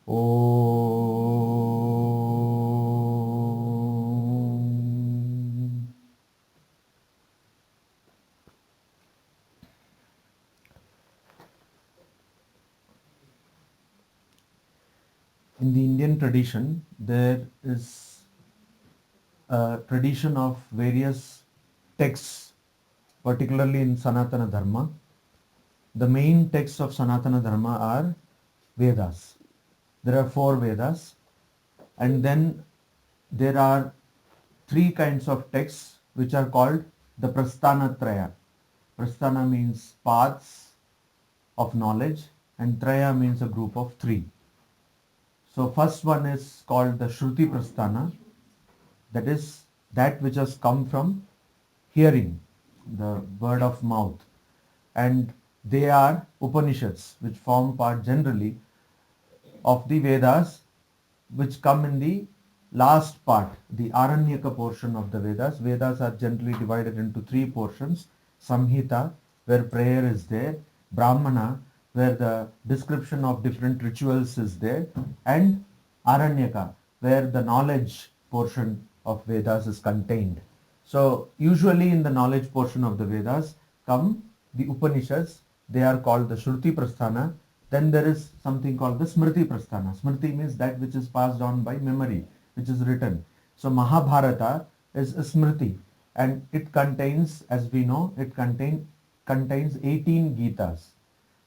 Om. In the Indian tradition, there is a tradition of various texts, particularly in Sanatana Dharma. The main texts of Sanatana Dharma are Vedas. There are 4 Vedas, and then there are 3 kinds of texts which are called the Prasthana Traya. Prasthana means paths of knowledge, and Traya means a group of 3. So first one is called the Shruti Prasthana, that is that which has come from hearing, the word of mouth, and they are Upanishads, which form part generally of the Vedas, which come in the last part, the Aranyaka portion of the Vedas. Vedas are generally divided into 3 portions: Samhita, where prayer is there; Brahmana, where the description of different rituals is there; and Aranyaka, where the knowledge portion of Vedas is contained. So usually in the knowledge portion of the Vedas come the Upanishads. They are called the Shruti Prasthana. Then there is something called the Smriti Prasthana. Smriti means that which is passed on by memory, which is written. So Mahabharata is a Smriti, and it contains, as we know, it contains 18 Gitas.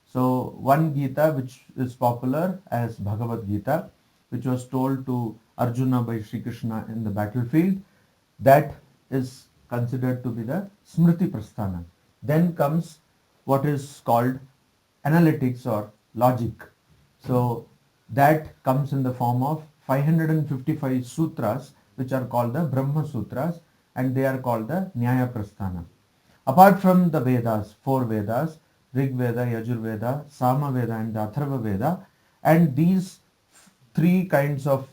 So one Gita which is popular as Bhagavad Gita, which was told to Arjuna by Sri Krishna in the battlefield, that is considered to be the Smriti Prasthana. Then comes what is called analytics or logic. So that comes in the form of 555 sutras, which are called the Brahma Sutras, and they are called the Nyaya Prasthana. Apart from the Vedas, 4 Vedas, Rig Veda, Yajur Veda, Sama Veda and the Atharva Veda, and these 3 kinds of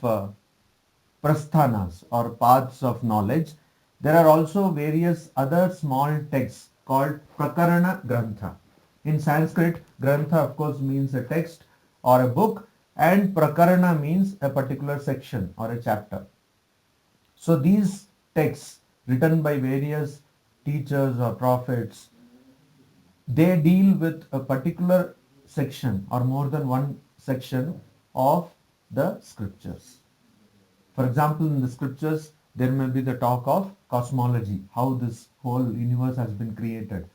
prasthanas or paths of knowledge, there are also various other small texts called Prakarana Grantha. In Sanskrit, Grantha of course means a text or a book, and Prakarana means a particular section or a chapter. So these texts written by various teachers or prophets, they deal with a particular section or more than one section of the scriptures. For example, in the scriptures, there may be the talk of cosmology, how this whole universe has been created,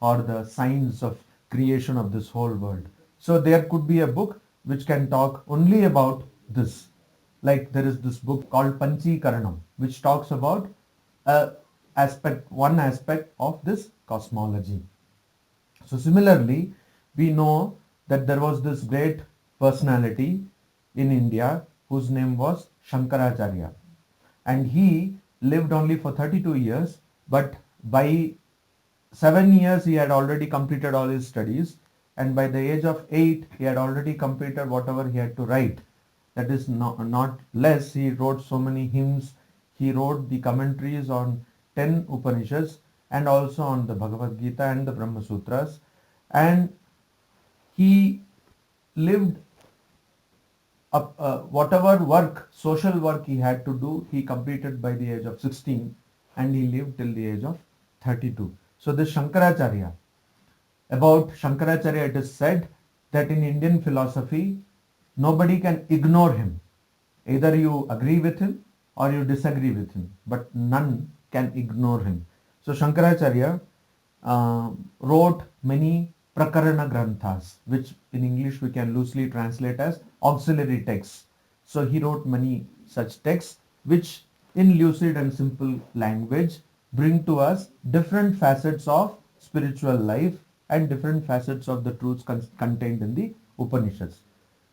or the science of creation of this whole world. So there could be a book which can talk only about this. Like there is this book called Panchi Karanam, which talks about one aspect of this cosmology. So similarly, we know that there was this great personality in India whose name was Shankaracharya, and he lived only for 32 years, but by 7 years he had already completed all his studies, and by the age of 8 he had already completed whatever he had to write. That is not less, he wrote so many hymns, he wrote the commentaries on 10 Upanishads and also on the Bhagavad Gita and the Brahma Sutras, and he lived up, whatever work, social work he had to do, he completed by the age of 16, and he lived till the age of 32. So this Shankaracharya, about Shankaracharya it is said that in Indian philosophy, nobody can ignore him. Either you agree with him or you disagree with him, but none can ignore him. So Shankaracharya wrote many Prakarana Granthas, which in English we can loosely translate as auxiliary texts. So he wrote many such texts which in lucid and simple language bring to us different facets of spiritual life and different facets of the truths contained in the Upanishads.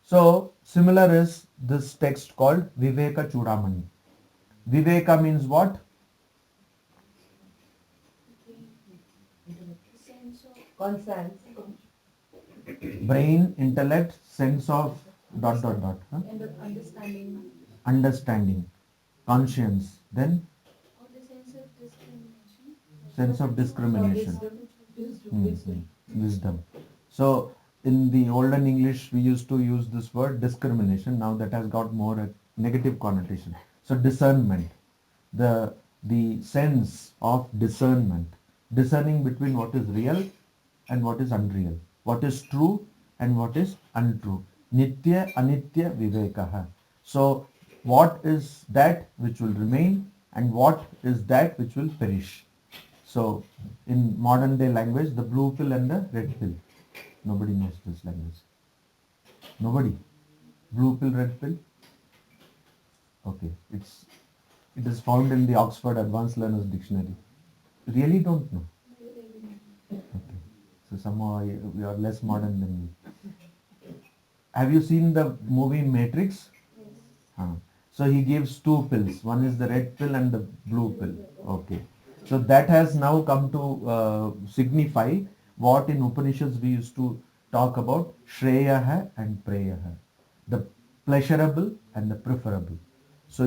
So similar is this text called Vivekachudamani. Viveka means what? Conscience. Brain, intellect, sense of ... Huh? Understanding. Understanding, conscience, then Or the sense of discrimination. sense of discrimination. Wisdom. Wisdom. So in the olden English, we used to use this word discrimination. Now that has got more a negative connotation. So discernment, the sense of discernment, discerning between what is real and what is unreal, what is true and what is untrue. Nitya anitya vivekaha. So what is that which will remain and what is that which will perish. So in modern day language, the blue pill and the red pill. Nobody knows this language. Nobody. Blue pill, red pill. Okay, it is found in the Oxford Advanced Learners Dictionary. Really don't know. Okay, so somehow you are less modern than me. Have you seen the movie Matrix? Huh. So he gives two pills. One is the red pill and the blue pill. Okay. So that has now come to signify what in Upanishads we used to talk about Shreyaha and Preyaha. The pleasurable and the preferable. So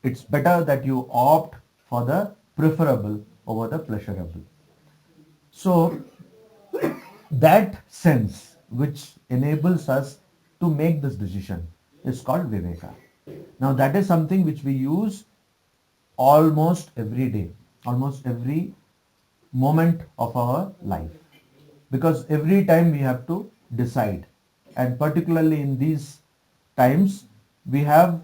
it's better that you opt for the preferable over the pleasurable. So that sense which enables us to make this decision is called Viveka. Now that is something which we use almost every day, almost every moment of our life. Because every time we have to decide, and particularly in these times, we have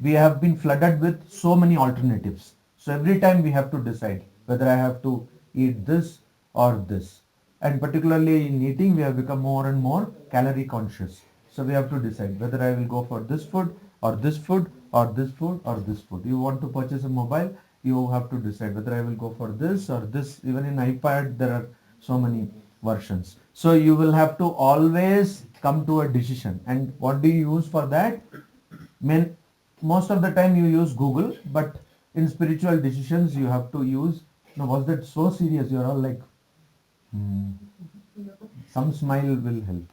we have been flooded with so many alternatives. So every time we have to decide whether I have to eat this or this. And particularly in eating, we have become more and more calorie conscious. So we have to decide whether I will go for this food or this food or this food or this food. You want to purchase a mobile, you have to decide whether I will go for this or this. Even in iPad, there are so many versions. So you will have to always come to a decision. And what do you use for that? Most of the time you use Google, but in spiritual decisions you have to use. No, was that so serious? You're all like, some smile will help.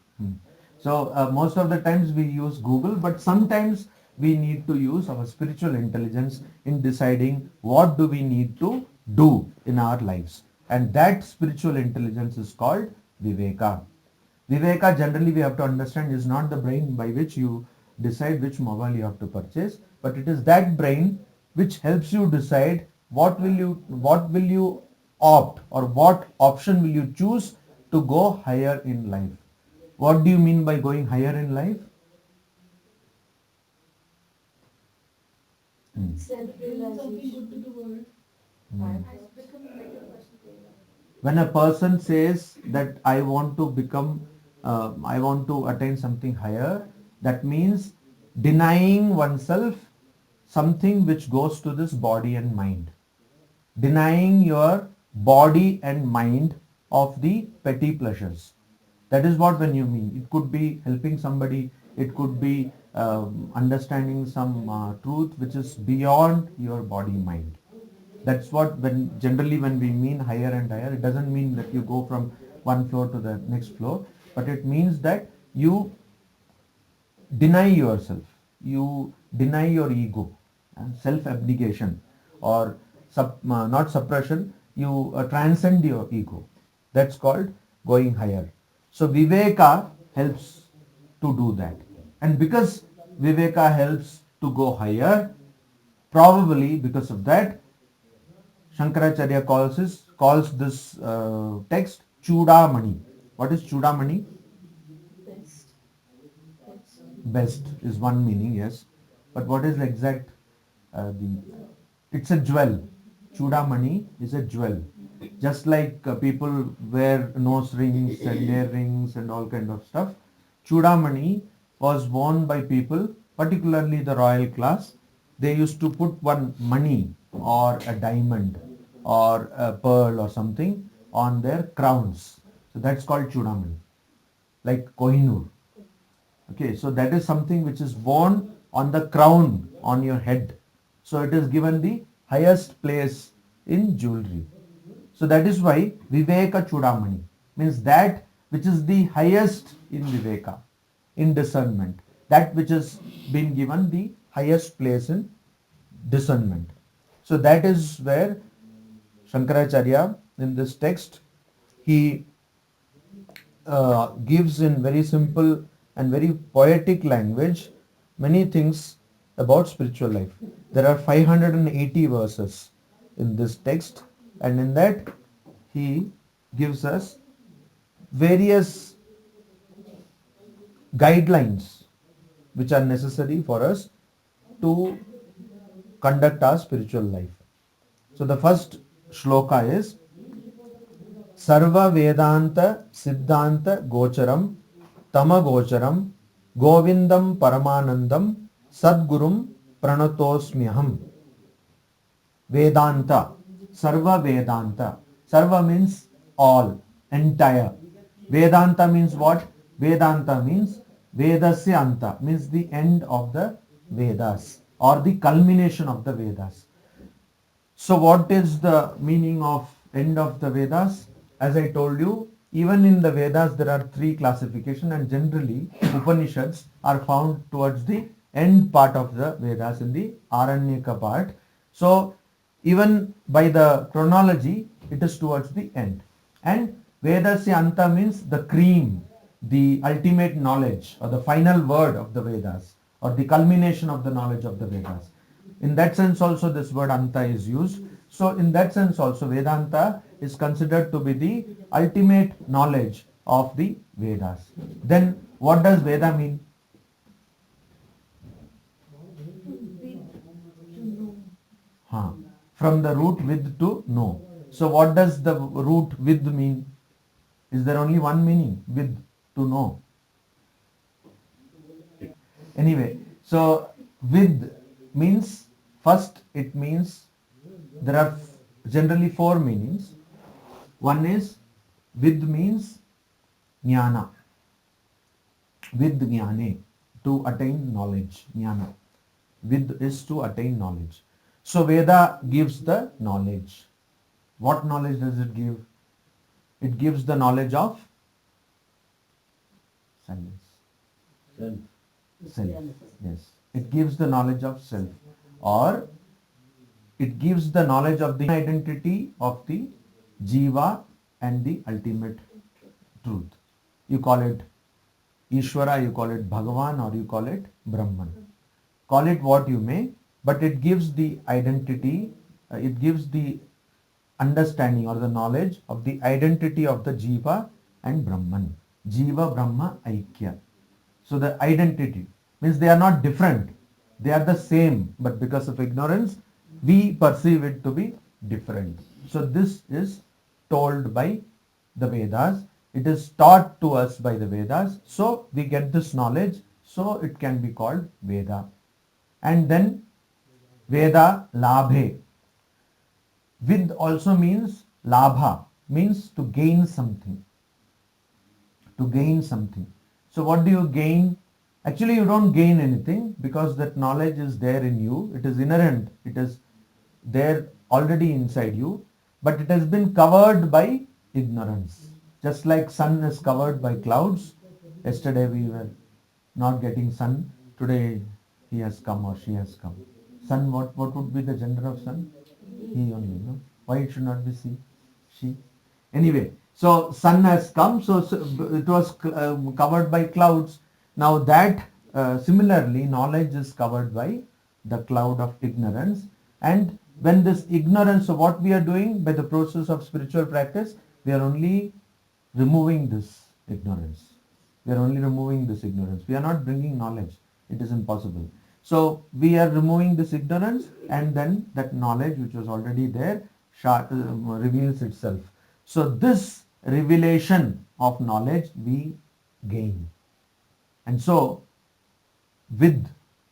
So most of the times we use Google, but sometimes we need to use our spiritual intelligence in deciding what do we need to do in our lives. And that spiritual intelligence is called Viveka. Viveka, generally we have to understand, is not the brain by which you decide which mobile you have to purchase, but it is that brain which helps you decide what will you opt, or what option will you choose to go higher in life. What do you mean by going higher in life? Self-realization. When a person says that I want to become, I want to attain something higher, that means denying oneself something which goes to this body and mind. Denying your body and mind of the petty pleasures. That is what when you mean. It could be helping somebody, it could be understanding some truth which is beyond your body mind. That's what when we mean higher and higher, it doesn't mean that you go from one floor to the next floor, but it means that you deny yourself, you deny your ego, self-abnegation, or not suppression, you transcend your ego. That's called going higher. So Viveka helps to do that. And because Viveka helps to go higher, probably because of that, Shankaracharya calls this text Chudamani. What is Chudamani? Best. Best is one meaning, yes. But what is the exact? It's a jewel. Chudamani is a jewel. Just like people wear nose rings and ear rings and all kind of stuff. Chudamani was worn by people, particularly the royal class. They used to put one money or a diamond or a pearl or something on their crowns. So that's called Chudamani, like Kohinoor. Okay, so that is something which is worn on the crown on your head. So it is given the highest place in jewelry. So that is why Viveka Chudamani means that which is the highest in Viveka, in discernment. That which has been given the highest place in discernment. So that is where Shankaracharya in this text, he gives in very simple and very poetic language many things about spiritual life. There are 580 verses in this text, and in that he gives us various guidelines which are necessary for us to conduct our spiritual life. So the first shloka is Sarva Vedanta Siddhanta Gocharam Tama Gocharam Govindam Paramanandam Sadgurum Pranatosmyaham. Vedanta, Sarva Vedanta. Sarva means all, entire. Vedanta means what? Vedanta means Vedasya Anta, means the end of the Vedas or the culmination of the Vedas. So what is the meaning of end of the Vedas? As I told you, even in the Vedas there are three classifications, and generally Upanishads are found towards the end part of the Vedas, in the Aranyaka part. So even by the chronology it is towards the end. And Vedasya Anta means the cream, the ultimate knowledge or the final word of the Vedas, or the culmination of the knowledge of the Vedas. In that sense also this word Anta is used. So in that sense also Vedanta is considered to be the ultimate knowledge of the Vedas. Then what does Veda mean? Huh. From the root with to know. So what does the root with mean? Is there only one meaning? With, to know. Anyway, so with means, first it means, there are generally four meanings. One is, with means jnana. With jnane, to attain knowledge. Jnana. With is to attain knowledge. So Veda gives the knowledge. What knowledge does it give? It gives the knowledge of silence. Self. Yes. It gives the knowledge of self. Or it gives the knowledge of the identity of the Jiva and the ultimate truth. You call it Ishvara, you call it Bhagavan, or you call it Brahman. Call it what you may, but it gives the identity, it gives the understanding or the knowledge of the identity of the Jiva and Brahman. Jiva Brahma Aikya. So the identity means they are not different, they are the same, but because of ignorance we perceive it to be different. So this is told by the Vedas, it is taught to us by the Vedas, so we get this knowledge, so it can be called Veda. And then Veda Labhe. With also means labha, means to gain something. To gain something. So what do you gain? Actually you don't gain anything, because that knowledge is there in you. It is inherent. It is there already inside you. But it has been covered by ignorance. Just like sun is covered by clouds. Yesterday we were not getting sun. Today he has come or she has come. Sun, what would be the gender of sun? He only, no? Why it should not be she? Anyway, so sun has come, so it was covered by clouds. Now that similarly knowledge is covered by the cloud of ignorance. And when this ignorance, so what we are doing by the process of spiritual practice, we are only removing this ignorance. We are only removing this ignorance. We are not bringing knowledge. It is impossible. So we are removing this ignorance, and then that knowledge which was already there reveals itself. So this revelation of knowledge we gain. And so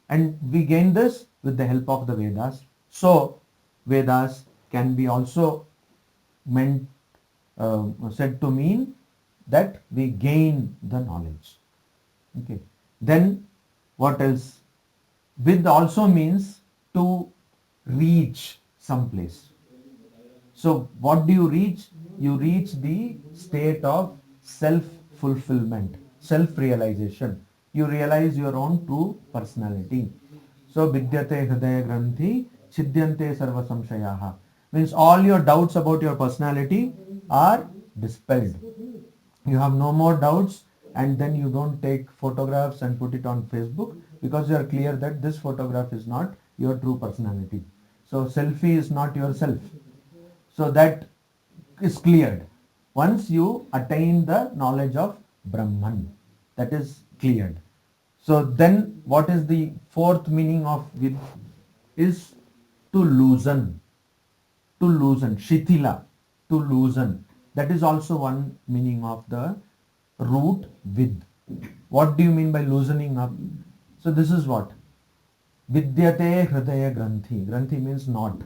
and we gain this with the help of the Vedas. So Vedas can be also meant, said to mean that we gain the knowledge. Okay. Then what else? With also means to reach some place. So what do you reach? You reach the state of self-fulfillment, self-realization. You realize your own true personality. So vidyate hridaya granthi chidyante sarva samshayaha. Means all your doubts about your personality are dispelled. You have no more doubts, and then you don't take photographs and put it on Facebook because you are clear that this photograph is not your true personality. So selfie is not yourself. So that is cleared. Once you attain the knowledge of Brahman, that is cleared. So then what is the fourth meaning of vid? Is to loosen, shithila, to loosen. That is also one meaning of the root vid. What do you mean by loosening up? So this is what? Vidyate hridaya granthi. Granthi means knot.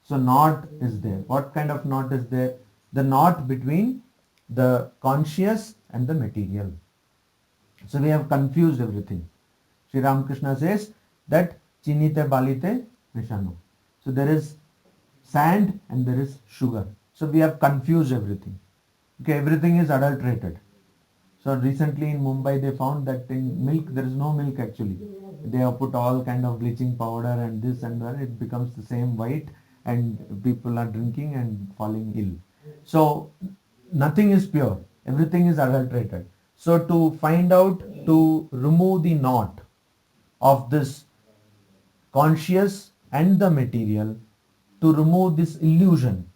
So knot is there. What kind of knot is there? The knot between the conscious and the material. So we have confused everything. Sri Ramakrishna says that chinite balite mishano. So there is sand and there is sugar. So we have confused everything. Okay, everything is adulterated. So recently in Mumbai they found that in milk there is no milk actually. They have put all kind of bleaching powder and this and that. It becomes the same white and people are drinking and falling ill. So nothing is pure. Everything is adulterated. So to find out, to remove the knot of this conscious and the material, to remove this illusion,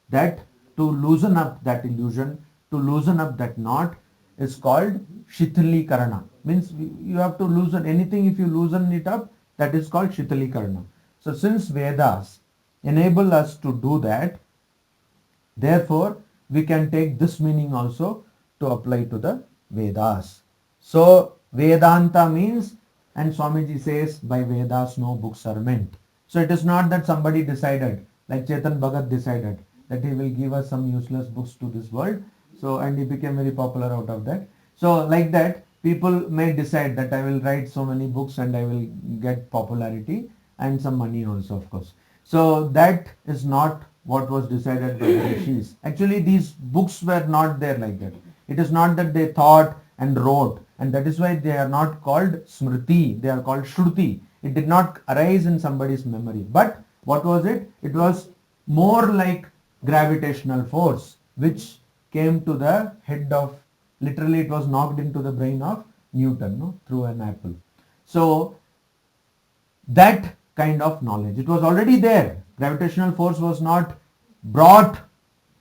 that to loosen up that illusion, to loosen up that knot is called shithalikarana. Means you have to loosen anything. If you loosen it up, that is called shithalikarana. So since Vedas enable us to do that, therefore we can take this meaning also to apply to the Vedas. So Vedanta means, and Swamiji says, by Vedas no books are meant. So it is not that somebody decided, like Chetan Bhagat decided, that he will give us some useless books to this world. So, and he became very popular out of that. So like that, people may decide that I will write so many books and I will get popularity and some money also, of course. So that is not what was decided by the rishis. Actually, these books were not there like that. It is not that they thought and wrote, and that is why they are not called smriti, they are called shruti. It did not arise in somebody's memory. But what was it? It was more like gravitational force which came to the head of, literally it was knocked into the brain of Newton, no, through an apple. So that kind of knowledge, it was already there. Gravitational force was not brought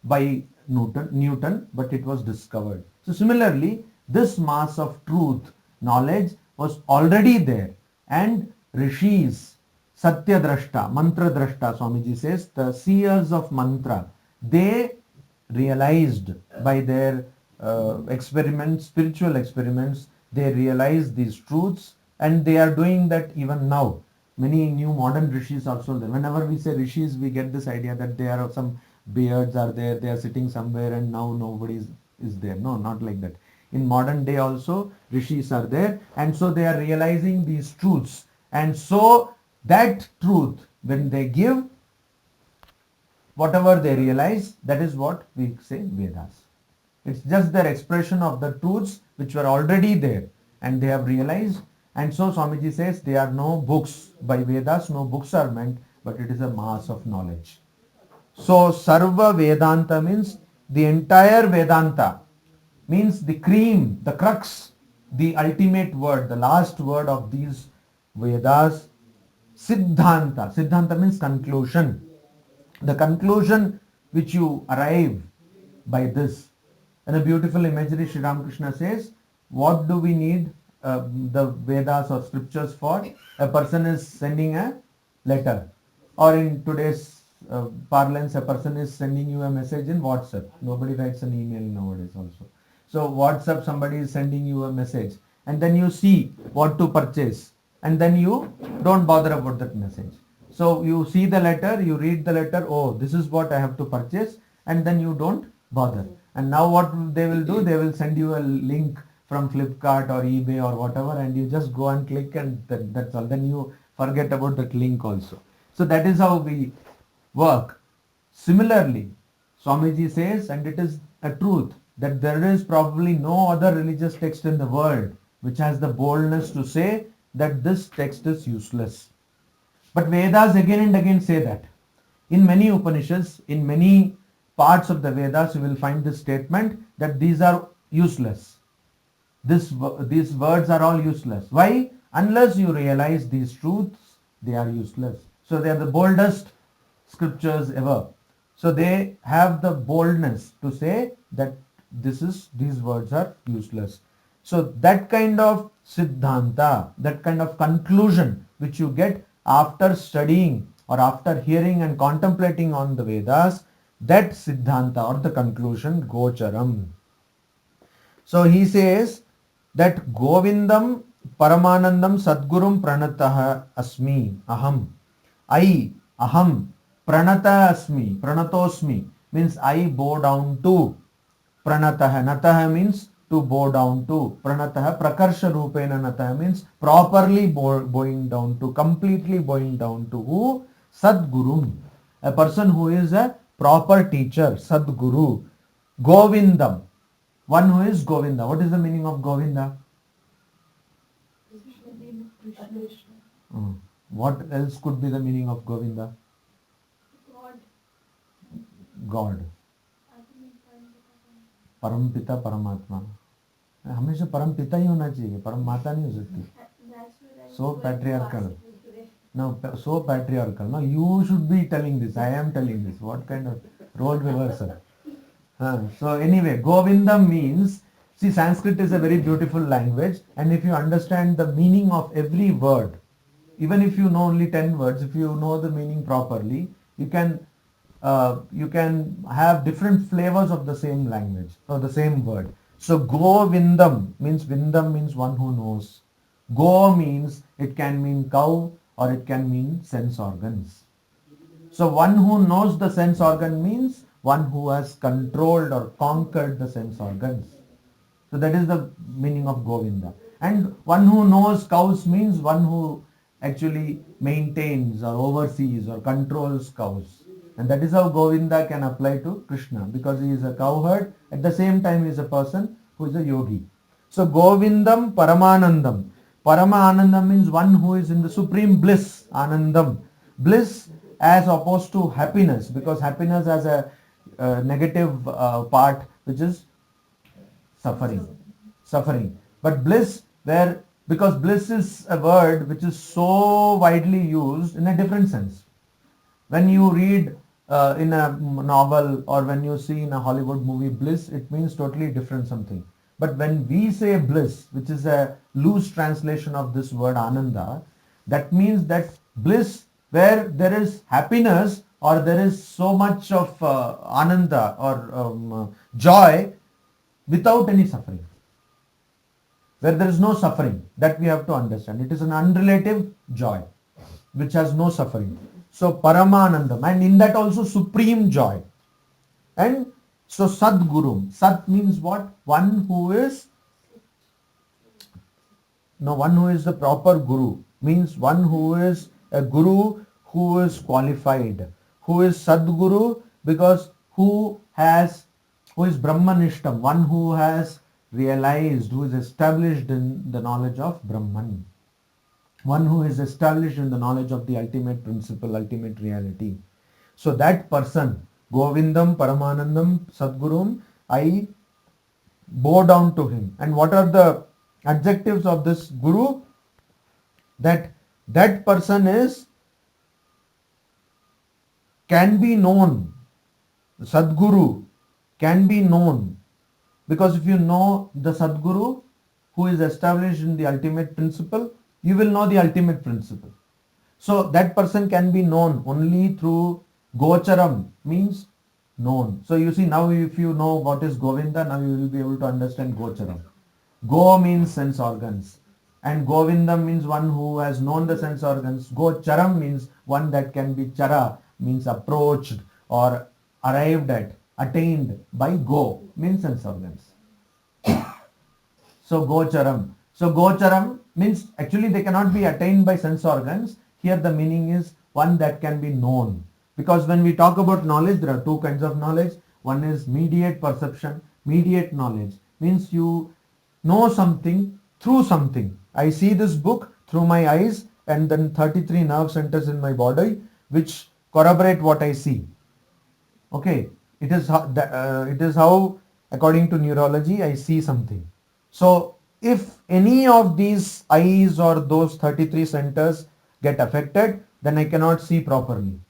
by Newton, but it was discovered. So similarly, this mass of truth, knowledge was already there, and rishis, satya drashta, mantra drashta, Swamiji says, the seers of mantra, they realized by their experiments, spiritual experiments, they realized these truths, and they are doing that even now. Many new modern rishis also there. Whenever we say rishis, we get this idea that there are some beards are there, they are sitting somewhere and now nobody is there. No, not like that. In modern day also rishis are there, and so they are realizing these truths, and so that truth, when they give whatever they realize, that is what we say Vedas. It's just their expression of the truths which were already there and they have realized. And so Swamiji says there are no books by Vedas, no books are meant, but it is a mass of knowledge. So Sarva Vedanta means the entire Vedanta, means the cream, the crux, the ultimate word, the last word of these Vedas. Siddhanta. Siddhanta means conclusion. The conclusion which you arrive by this. And a beautiful imagery, Sri Ramakrishna says, what do we need the Vedas or scriptures for? A person is sending a letter, or in today's parlance, a person is sending you a message in WhatsApp. Nobody writes an email nowadays also. So WhatsApp, somebody is sending you a message, and then you see what to purchase, and then you don't bother about that message. So you see the letter, you read the letter, oh, this is what I have to purchase, and then you don't bother. And now what they will do, they will send you a link from Flipkart or eBay or whatever, and you just go and click, and that's all. Then you forget about that link also. So that is how we work. Similarly, Swamiji says, and it is a truth, that there is probably no other religious text in the world which has the boldness to say that this text is useless. But Vedas again and again say that. In many Upanishads, in many parts of the Vedas, you will find this statement that these are useless. These words are all useless. Why? Unless you realize these truths, they are useless. So they are the boldest scriptures ever. So they have the boldness to say that these words are useless. So that kind of siddhanta, that kind of conclusion which you get after studying or after hearing and contemplating on the Vedas, that siddhanta or the conclusion gocharam. So he says that Govindam Paramanandam Sadgurum Pranatah Asmi Aham. Aham Pranata Asmi Pranatosmi means I bow down to. Pranatah Natah means to bow down to. Pranatah Prakarsha Rupena Natah means properly bowing down to, completely bowing down to who? Sadgurum. A person who is a proper teacher, Sadguru. Govindam. One who is Govinda. What is the meaning of Govinda? Krishna. What else could be the meaning of Govinda? God. God. परम पिता परमात्मा. हमेशा परम पिता ही होना चाहिए, परम माता नहीं हो सकती. So patriarchal. No, so patriarchal. No, you should be telling this. I am telling this. What kind of role reversal? So anyway, Govinda means, see, Sanskrit is a very beautiful language, and if you understand the meaning of every word, even if you know only 10 words, if you know the meaning properly, you can have different flavors of the same language or the same word. So Govindam means one who knows. Go means it can mean cow or it can mean sense organs. So one who knows the sense organ means one who has controlled or conquered the sense organs. So that is the meaning of Govinda. And one who knows cows means one who actually maintains or oversees or controls cows. And that is how Govinda can apply to Krishna, because he is a cowherd. At the same time, he is a person who is a yogi. So Govindam Paramanandam. Paramanandam means one who is in the supreme bliss, Anandam. Bliss as opposed to happiness, because happiness has a negative part, which is suffering. But bliss, where, because bliss is a word which is so widely used in a different sense. When you read in a novel or when you see in a Hollywood movie bliss, it means totally different something. But when we say bliss, which is a loose translation of this word ananda, that means that bliss where there is happiness or there is so much of ananda or joy without any suffering. Where there is no suffering, that we have to understand. It is an unrelative joy which has no suffering. So Paramanandam, and in that also supreme joy. And so Sadguru. Sat means what? One who is the proper guru. Means one who is a guru who is qualified. Who is Sadguru? Because who is Brahmanishtam, one who has realized, who is established in the knowledge of Brahman. One who is established in the knowledge of the ultimate principle, ultimate reality. So that person, Govindam, Paramanandam, Sadgurum, I bow down to him. And what are the adjectives of this guru? That person can be known. Sadguru can be known. Because if you know the Sadguru who is established in the ultimate principle, you will know the ultimate principle. So that person can be known only through Gocharam, means known. So you see, now if you know what is Govinda, now you will be able to understand Gocharam. Go means sense organs, and Govindam means one who has known the sense organs. Gocharam means one that can be chara, means approached or arrived at, attained by go, means sense organs. So Gocharam means actually they cannot be attained by sense organs. Here the meaning is one that can be known. Because when we talk about knowledge, there are two kinds of knowledge. One is mediate perception. Mediate knowledge means you know something through something. I see this book through my eyes and then 33 nerve centers in my body which corroborate what I see. Okay, it is how according to neurology, I see something. So if any of these eyes or those 33 centers get affected, then I cannot see properly.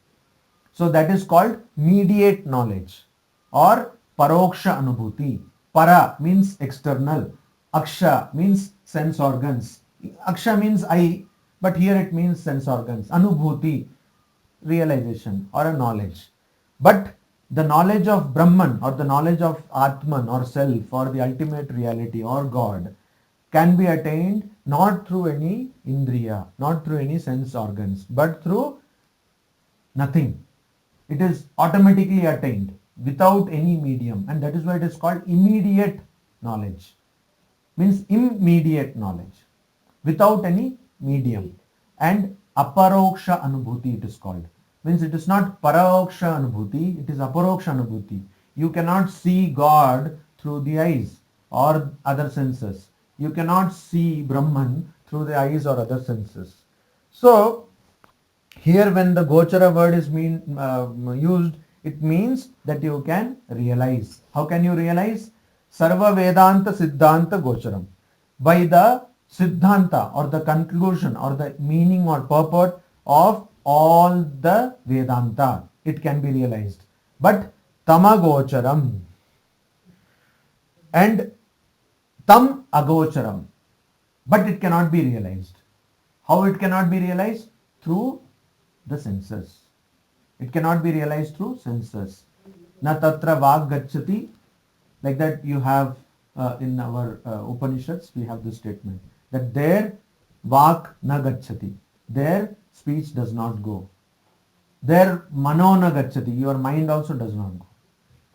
So that is called mediate knowledge or paroksha anubhuti. Para means external. Aksha means sense organs. Aksha means eye, but here it means sense organs. Anubhuti, realization or a knowledge. But the knowledge of Brahman or the knowledge of Atman or self or the ultimate reality or God can be attained not through any indriya, not through any sense organs, but through nothing. It is automatically attained without any medium, and that is why it is called immediate knowledge. Means immediate knowledge without any medium. And aparoksha anubhuti it is called. Means it is not paroksha anubhuti, it is aparoksha anubhuti. You cannot see God through the eyes or other senses. You cannot see Brahman through the eyes or other senses. So here when the gochara word is used, it means that you can realize. How can you realize? Sarva Vedanta Siddhanta Gocharam. By the Siddhanta or the conclusion or the meaning or purport of all the Vedanta, it can be realized. But Tama Gocharam and Tam Agocharam, but it cannot be realized. How it cannot be realized? Through the senses. It cannot be realized through senses. Na tatra vag gacchati. Like that you have in our Upanishads, we have this statement that there vak na gacchati. There speech does not go. There mano na gacchati. Your mind also does not go.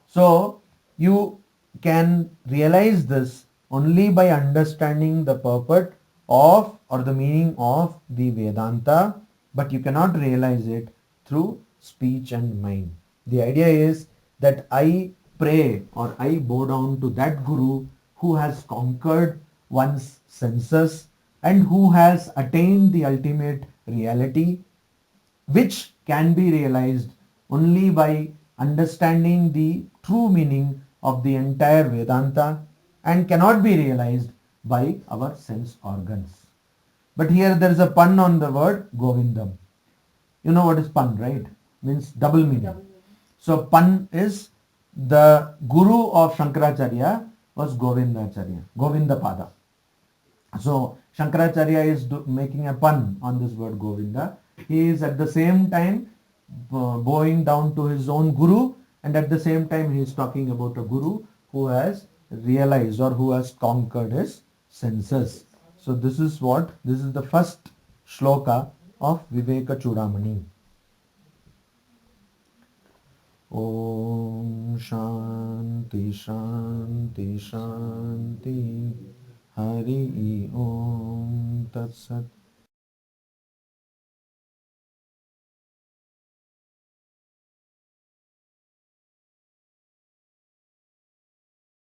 So you can realize this only by understanding the purport of or the meaning of the Vedanta, but you cannot realize it through speech and mind. The idea is that I pray or I bow down to that Guru who has conquered one's senses and who has attained the ultimate reality, which can be realized only by understanding the true meaning of the entire Vedanta and cannot be realized by our sense organs. But here there is a pun on the word Govindam. You know what is pun, right? Means double meaning. So pun is the guru of Shankaracharya was Govindacharya, Govindapada. So Shankaracharya is making a pun on this word Govinda. He is at the same time bowing down to his own guru, and at the same time he is talking about a guru who has realized or who has conquered his senses. So this is the first shloka of Vivekachudamani. Om Shanti Shanti Shanti Hari Om Tat Sat.